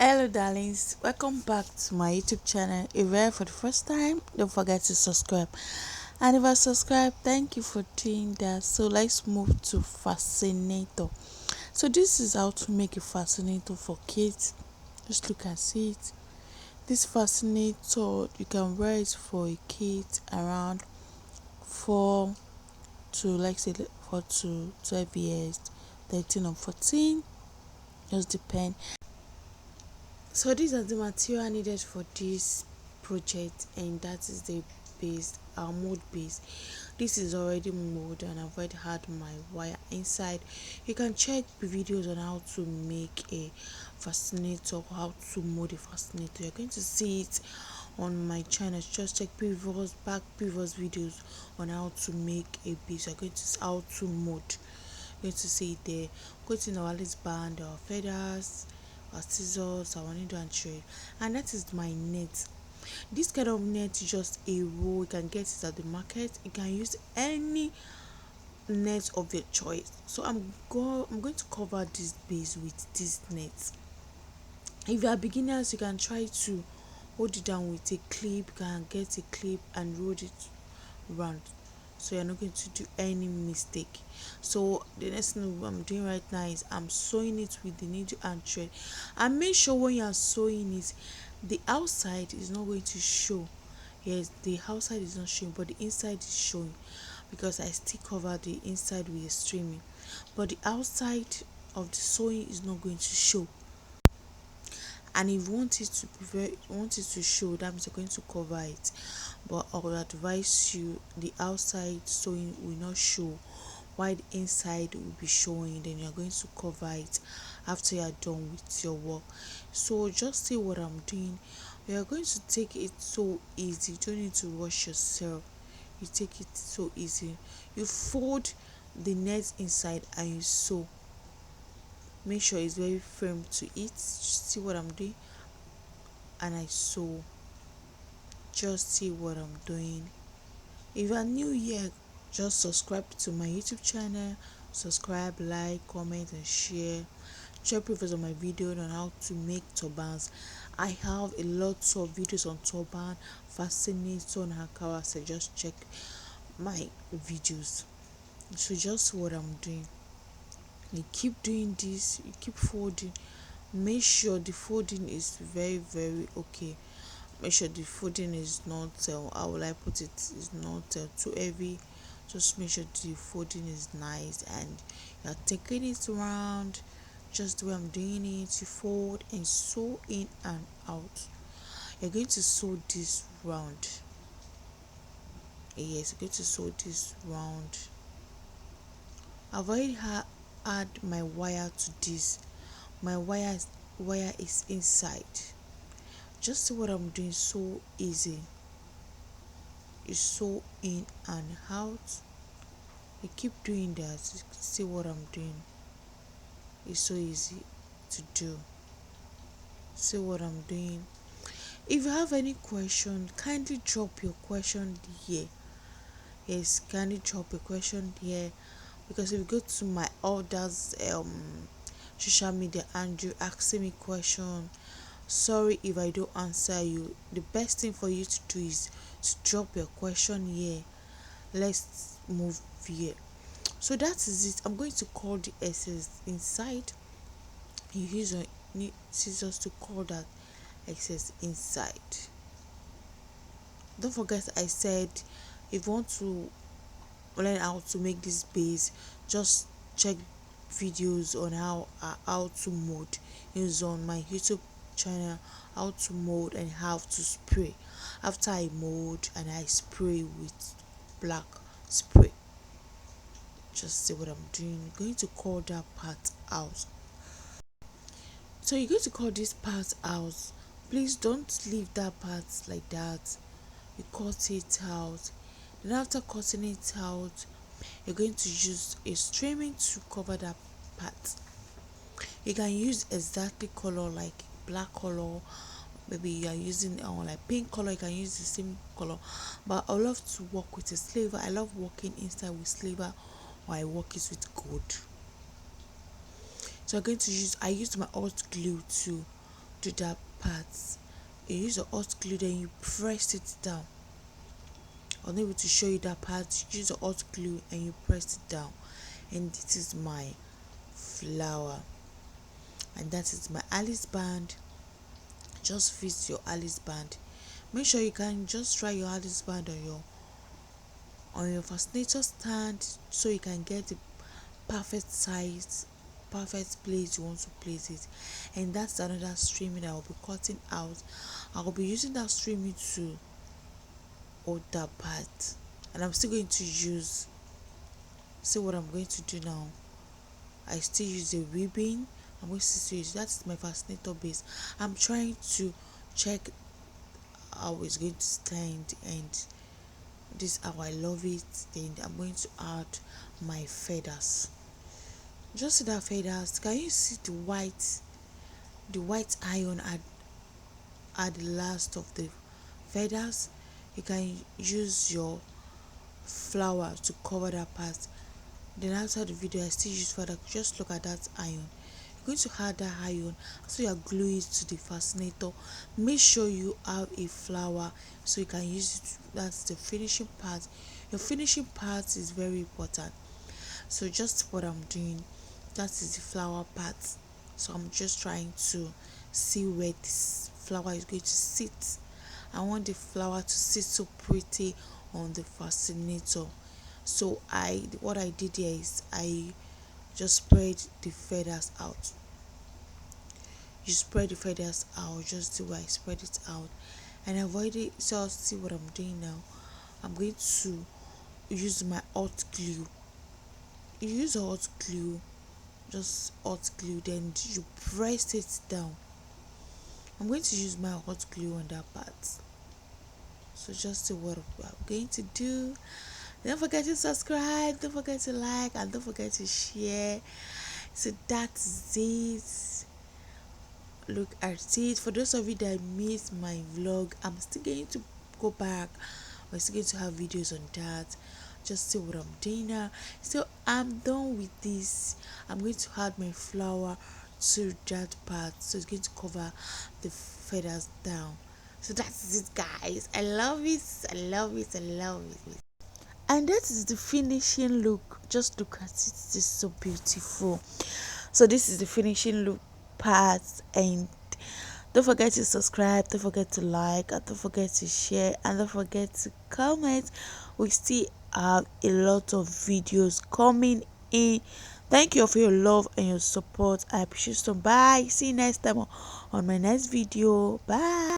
Hello darlings, welcome back to my YouTube channel. If you're here for the first time, don't forget to subscribe. And if I subscribe, thank you for doing that. So let's move to fascinator. So this is how to make a fascinator for kids. Just look at it. This fascinator, you can wear it for a kid around 4 to like say 4 to 12 years, 13 or 14, just depend. So these are the material needed for this project, and that is the base, our mold base. This is already mold and I've already had my wire inside. You can check the videos on how to make a fascinator, how to mold a fascinator. You're going to see it on my channel. Just check previous videos on how to make a base. You're going to see how to mold. You're going to see it there. Go to our list band, our feathers, our scissors, our needle and thread, and that is my net. This kind of net is just a roll. You can get it at the market. You can use any net of your choice. So I'm going to cover this base with this net. If you are beginners, you can try to hold it down with a clip. You can get a clip and roll it round, so you're not going to do any mistake. So the next thing I'm doing right now is I'm sewing it with the needle and thread. And make sure when you are sewing it, the outside is not going to show. Yes, the outside is not showing, but the inside is showing, because I still cover the inside with a streaming, but the outside of the sewing is not going to show. And if you want it to be want it to show, that means you're going to cover it. But I would advise you, the outside sewing will not show while the inside will be showing. Then you're going to cover it after you're done with your work. So just see what I'm doing. You're going to take it so easy. You don't need to rush yourself. You take it so easy. You fold the net inside and you sew. Make sure it's very firm to it. See what I'm doing? And I sew. Just see what I'm doing. If you are new here, just subscribe to my YouTube channel. Subscribe, like, comment and share. Check previous on my video on how to make turbans. I have a lot of videos on turban, fascinator and Ankara, so just check my videos. So just what I'm doing. You keep doing this, you keep folding. Make sure the folding is very okay. Make sure the folding is not how will I put it, is not too heavy. Just make sure the folding is nice, and you're taking it around just the way I'm doing it. You fold and sew in and out. You're going to sew this round. Yes, you're going to sew this round. I've already add my wire to this. My wire is inside. Just see what I'm doing. So easy. You sew in and out. You keep doing that. You see what I'm doing. It's so easy to do. See what I'm doing. If you have any question, kindly drop your question here. Yes, kindly drop a question here, because if you go to my others social media and you asking me question, sorry if I don't answer you. The best thing for you to do is to drop your question here. Let's move here. So that is it. I'm going to cut the excess inside. You use your scissors to cut that excess inside. Don't forget, I said if you want to learn how to make this base, just check videos on how to mold. Is on my YouTube channel, how to mold and how to spray. After I mold and I spray with black spray. Just see what I'm doing. I'm going to cut that part out. So you're going to cut this part out. Please don't leave that part like that. You cut it out. Then after cutting it out, you're going to use a streaming to cover that part. You can use exactly color like black color. Maybe you are using like pink color. You can use the same color, but I love to work with a sliver. I love working inside with sliver, or I work it with gold. So I'm going to use, I used my hot glue to do that part, you use a hot glue, then you press it down. Unable to show you that part, use a hot glue and you press it down. And this is my flower, and that is my Alice band. Just fit your Alice band. Make sure you can just try your Alice band on your fascinator stand, so you can get the perfect size, perfect place you want to place it. And that's another streaming that I'll be cutting out. I'll be using that streaming to hold that part, and I'm still going to use, see what I'm going to do now. I still use the ribbon. I'm going to still use, that's my fascinator base. I'm trying to check how it's going to stand, and this is how I love it. Then I'm going to add my feathers. Just see that feathers, can you see the white iron at the last of the feathers? You can use your flower to cover that part. Then after the video, I still use further, just look at that iron. You're going to add that iron, so you glue it to the fascinator. Make sure you have a flower so you can use it. That's the finishing part. Your finishing part is very important. So just what I'm doing, that is the flower part. So I'm just trying to see where this flower is going to sit. I want the flower to sit so pretty on the fascinator. So what I did here is I just spread the feathers out. You spread the feathers out, just the way I spread it out, and avoid it. So see what I'm doing now. I'm going to use my hot glue. You use a hot glue, just hot glue, then you press it down. I'm going to use my hot glue on that part. So just see what I'm going to do. Don't forget to subscribe, don't forget to like, and don't forget to share. So that's it. Look at it. For those of you that missed my vlog, I'm still going to go back. I'm still going to have videos on that. Just see what I'm doing now. So I'm done with this. I'm going to add my flower to that part, so it's going to cover the feathers down. So that's it, guys. I love it. I love it. I love it. And that is the finishing look. Just look at it. It's so beautiful. So this is the finishing look part, and don't forget to subscribe, don't forget to like, and don't forget to share, and don't forget to comment. We still have a lot of videos coming in. Thank you for your love and your support. I appreciate it. So bye, see you next time on my next video. Bye.